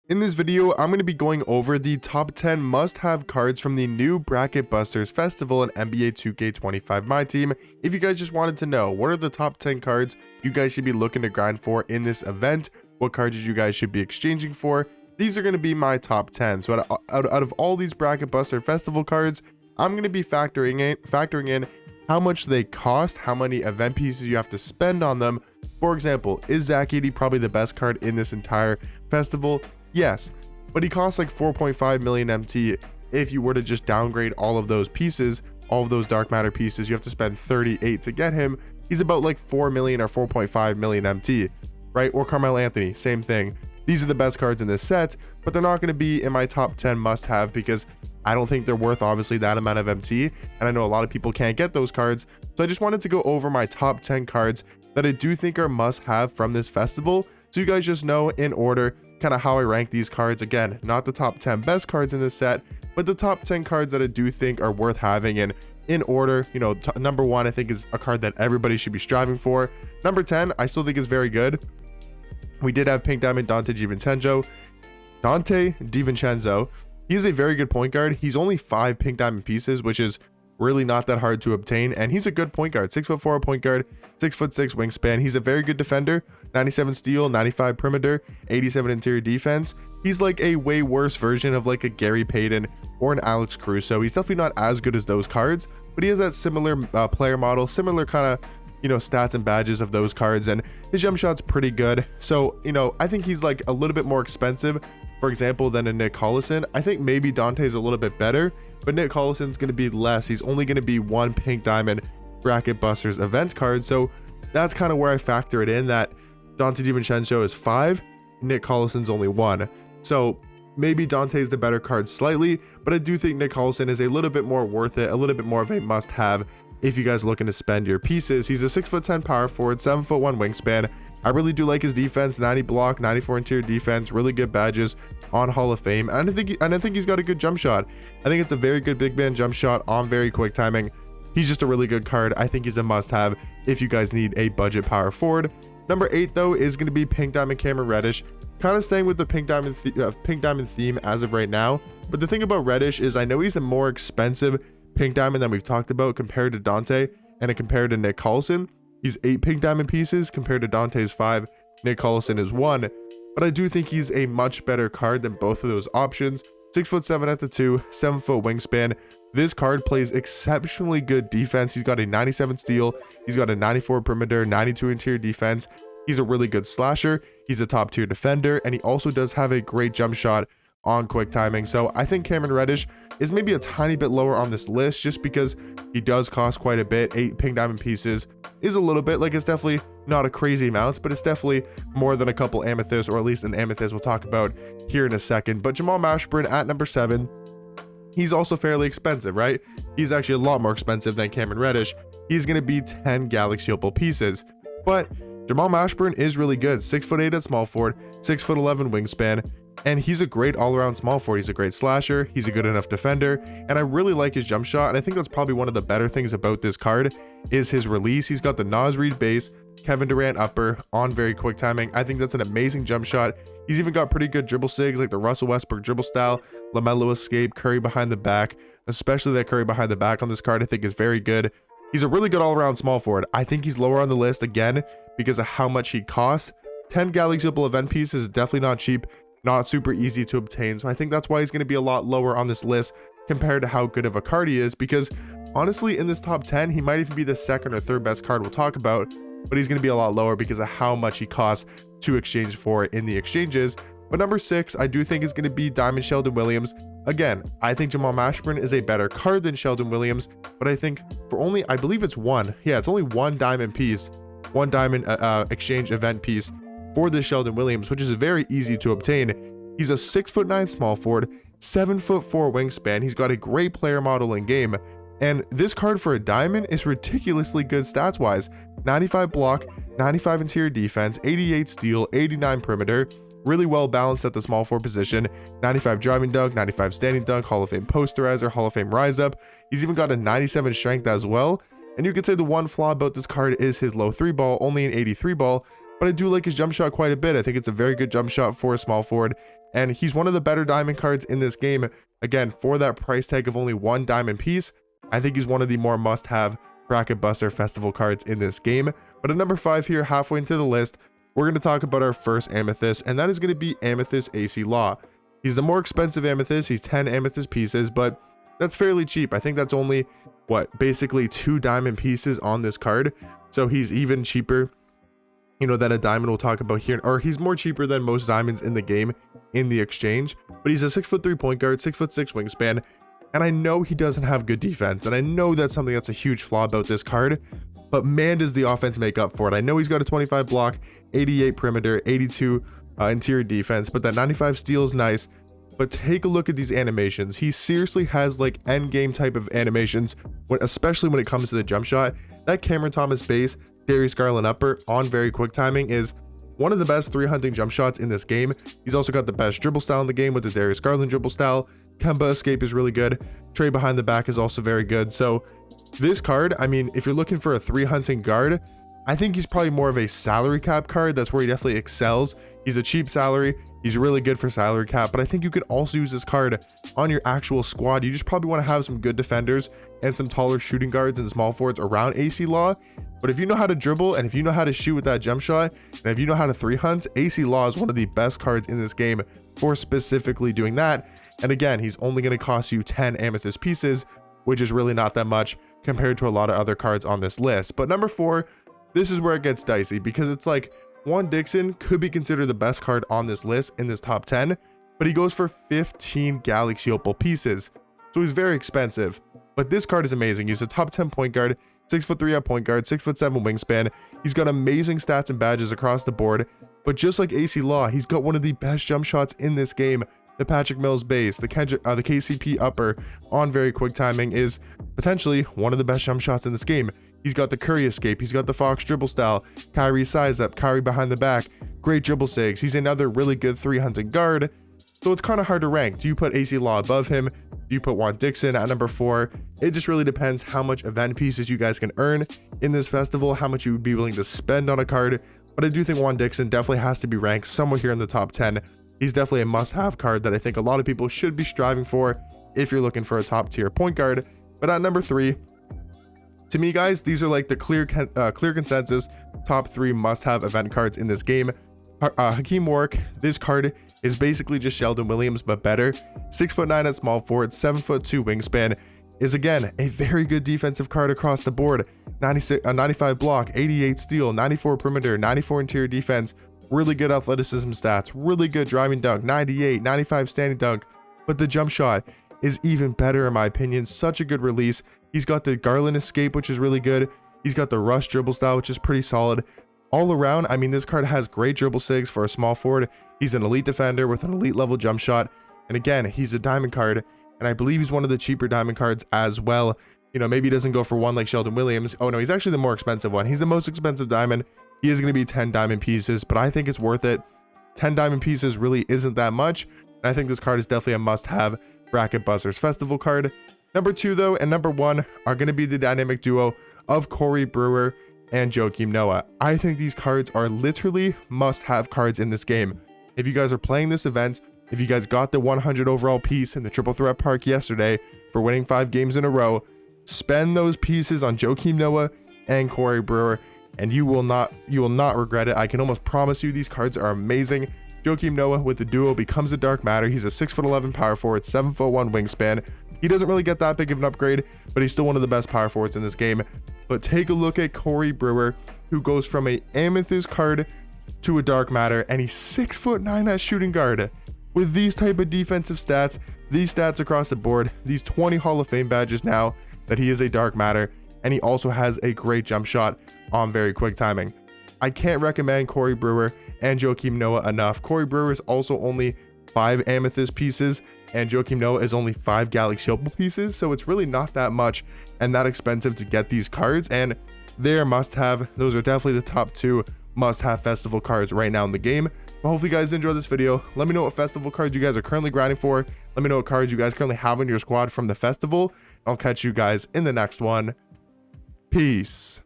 In this video, I'm going to be going over the top 10 must-have cards from the new Bracket Busters Festival in NBA 2K25 Myteam. If you guys just wanted to know, what are the top 10 cards you guys should be looking to grind for in this event? What cards you guys should be exchanging for? These are going to be my top 10. So out of all these Bracket Buster Festival cards, I'm going to be factoring in how much they cost, how many event pieces you have to spend on them. For example, is Zach Edey probably the best card in this entire festival? Yes, but he costs like 4.5 million MT. If you were to just downgrade all of those pieces, all of those dark matter pieces, you have to spend 38 to get him. He's about like 4 million or 4.5 million MT, right? Or Carmelo Anthony, same thing. These are the best cards in this set, but they're not going to be in my top 10 must-have because I don't think they're worth obviously that amount of MT, and I know a lot of people can't get those cards. So I just wanted to go over my top 10 cards that I do think are must-have from this festival, so you guys just know in order kind of how I rank these cards. Again, not the top 10 best cards in this set, but the top 10 cards that I do think are worth having. And in order, you know, number 1 I think is a card that everybody should be striving for. Number 10 I still think is very good. We did have Pink Diamond Dante DiVincenzo. He's a very good point guard. He's only 5 Pink Diamond pieces, which is really not that hard to obtain, and he's a good point guard. 6'4" point guard, 6'6" wingspan. He's a very good defender. 97 steal, 95 perimeter, 87 interior defense. He's like a way worse version of like a Gary Payton or an Alex Caruso. He's definitely not as good as those cards, but he has that similar player model, similar kind of, you know, stats and badges of those cards, and his jump shot's pretty good. So, you know, I think he's like a little bit more expensive, for example, than a Nick Collison. I think maybe Dante's a little bit better, but Nick Collison's going to be less. He's only going to be 1 Pink Diamond Bracket Busters event card. So that's kind of where I factor it in, that Dante DiVincenzo is 5, Nick Collison's only 1. So maybe Dante's the better card slightly, but I do think Nick Collison is a little bit more worth it, a little bit more of a must-have if you guys are looking to spend your pieces. He's a 6'10" power forward, 7'1" wingspan. I really do like his defense, 90 block, 94 interior defense, really good badges on Hall of Fame. And I think he's got a good jump shot. I think it's a very good big man jump shot on very quick timing. He's just a really good card. I think he's a must-have if you guys need a budget power forward. Number 8 though is going to be Pink Diamond Cameron Reddish. Kind of staying with the Pink Diamond theme as of right now. But the thing about Reddish is I know he's a more expensive Pink Diamond than we've talked about compared to Dante and compared to Nick Collison. He's 8 Pink Diamond pieces compared to Dante's 5. Nick Collison is 1. But I do think he's a much better card than both of those options. 6'7" at the 2, 7-foot wingspan. This card plays exceptionally good defense. He's got a 97 steal. He's got a 94 perimeter, 92 interior defense. He's a really good slasher. He's a top tier defender, and he also does have a great jump shot on quick timing. So I think Cameron Reddish is maybe a tiny bit lower on this list just because he does cost quite a bit. 8 Pink Diamond pieces is a little bit, like, it's definitely not a crazy amount, but it's definitely more than a couple amethysts, or at least an amethyst we'll talk about here in a second. But Jamal Mashburn at number 7, he's also fairly expensive, right? He's actually a lot more expensive than Cameron Reddish. He's going to be 10 Galaxy Opal pieces, but Jamal Mashburn is really good. 6'8" at small forward, 6'11" wingspan, and he's a great all-around small forward. He's a great slasher. He's a good enough defender, and I really like his jump shot. And I think that's probably one of the better things about this card is his release. He's got the Naz Reid base, Kevin Durant upper on very quick timing. I think that's an amazing jump shot. He's even got pretty good dribble sigs like the Russell Westbrook dribble style, LaMelo escape, Curry behind the back, especially that Curry behind the back on this card I think is very good. He's a really good all-around small forward. I think he's lower on the list again because of how much he costs. 10 Galaxy Opal event pieces is definitely not cheap, not super easy to obtain. So I think that's why he's going to be a lot lower on this list compared to how good of a card he is, because honestly in this top 10 he might even be the second or third best card we'll talk about, but he's going to be a lot lower because of how much he costs to exchange for in the exchanges. But number 6 I do think is going to be Diamond Sheldon Williams. Again, I think Jamal Mashburn is a better card than Sheldon Williams, but I think for only, I believe it's it's only 1 diamond piece, 1 diamond exchange event piece for this Sheldon Williams, which is very easy to obtain. He's a 6'9" small forward, 7'4" wingspan. He's got a great player model in game, and this card for a diamond is ridiculously good stats wise. 95 block, 95 interior defense, 88 steal, 89 perimeter, really well balanced at the small forward position, 95 driving dunk, 95 standing dunk, Hall of Fame posterizer, Hall of Fame rise up. He's even got a 97 strength as well. And you could say the one flaw about this card is his low 3 ball, only an 83 ball, but I do like his jump shot quite a bit. I think it's a very good jump shot for a small forward, and he's one of the better diamond cards in this game. Again, for that price tag of only 1 diamond piece, I think he's one of the more must-have bracket buster festival cards in this game. But at number 5 here, halfway into the list, we're going to talk about our first Amethyst, and that is going to be Amethyst AC Law. He's the more expensive Amethyst. He's 10 Amethyst pieces, but that's fairly cheap. I think that's only, basically 2 diamond pieces on this card. So he's even cheaper, than a diamond we'll talk about here, or he's more cheaper than most diamonds in the game in the exchange. But he's a 6'3" point guard, 6'6" wingspan, and I know he doesn't have good defense, and I know that's something that's a huge flaw about this card, but man, does the offense make up for it. I know he's got a 25 block, 88 perimeter, 82 interior defense, but that 95 steal is nice. But take a look at these animations. He seriously has like end game type of animations, especially when it comes to the jump shot. That Cameron Thomas base, Darius Garland upper on very quick timing is one of the best 3-hunting jump shots in this game. He's also got the best dribble style in the game with the Darius Garland dribble style. Kemba escape is really good. Trey behind the back is also very good. So this card, I mean, if you're looking for a 3-hunting guard, I think he's probably more of a salary cap card. That's where he definitely excels. He's a cheap salary. He's really good for salary cap, but I think you could also use this card on your actual squad. You just probably want to have some good defenders and some taller shooting guards and small forwards around AC Law. But if you know how to dribble, and if you know how to shoot with that jump shot, and if you know how to 3-hunt, AC Law is one of the best cards in this game for specifically doing that. And again, he's only going to cost you 10 Amethyst pieces, which is really not that much compared to a lot of other cards on this list. But number 4, this is where it gets dicey, because it's like Juan Dixon could be considered the best card on this list in this top 10, but he goes for 15 Galaxy Opal pieces, so he's very expensive. But this card is amazing. He's a top 10 point guard, 6'3" at point guard, 6'7" wingspan. He's got amazing stats and badges across the board, but just like AC Law, he's got one of the best jump shots in this game. The Patrick Mills base, the KCP upper on very quick timing is potentially one of the best jump shots in this game. He's got the Curry escape, he's got the Fox dribble style, Kyrie size up, Kyrie behind the back, great dribble saves. He's another really good 3-hunting guard, so it's kind of hard to rank. Do you put AC Law above him? Do you put Juan Dixon at number 4? It just really depends how much event pieces you guys can earn in this festival, how much you would be willing to spend on a card. But I do think Juan Dixon definitely has to be ranked somewhere here in the top 10. He's definitely a must-have card that I think a lot of people should be striving for if you're looking for a top-tier point guard. But at number 3, to me, guys, these are like the clear consensus top 3 must-have event cards in this game. Hakeem Warwick, this card is basically just Sheldon Williams, but better. 6'9" at small forward, 7'2" wingspan, is again a very good defensive card across the board. 95 block, 88 steal, 94 perimeter, 94 interior defense. Really good athleticism stats, really good driving dunk, 98, 95 standing dunk, but the jump shot is even better in my opinion. Such a good release. He's got the Garland escape, which is really good. He's got the rush dribble style, which is pretty solid. All around, I mean, this card has great dribble sigs for a small forward. He's an elite defender with an elite level jump shot. And again, he's a diamond card, and I believe he's one of the cheaper diamond cards as well. Maybe he doesn't go for one like Sheldon Williams. Oh no, he's actually the more expensive one. He's the most expensive diamond. He is going to be 10 diamond pieces, but I think it's worth it. 10 diamond pieces really isn't that much, and I think this card is definitely a must-have bracket buzzers festival card. Number 2 though, and number 1 are going to be the dynamic duo of Corey Brewer and Joakim Noah. I think these cards are literally must-have cards in this game. If you guys are playing this event, if you guys got the 100 overall piece in the Triple Threat Park yesterday for winning 5 games in a row, spend those pieces on Joakim Noah and Corey Brewer, and you will not regret it. I can almost promise you these cards are amazing. Joakim Noah with the duo becomes a dark matter. He's a 6'11" power forward, 7'1" wingspan. He doesn't really get that big of an upgrade, but he's still one of the best power forwards in this game. But take a look at Corey Brewer, who goes from a amethyst card to a dark matter, and he's 6'9" at shooting guard. With these type of defensive stats, these stats across the board, these 20 Hall of Fame badges now that he is a dark matter, and he also has a great jump shot on very quick timing. I can't recommend Corey Brewer and Joakim Noah enough. Corey Brewer is also only 5 amethyst pieces, and Joakim Noah is only 5 Galaxy Opal pieces, so it's really not that much and that expensive to get these cards, and they're must-have. Those are definitely the top 2 must-have festival cards right now in the game. But hopefully you guys enjoyed this video. Let me know what festival cards you guys are currently grinding for. Let me know what cards you guys currently have in your squad from the festival. I'll catch you guys in the next one. Peace.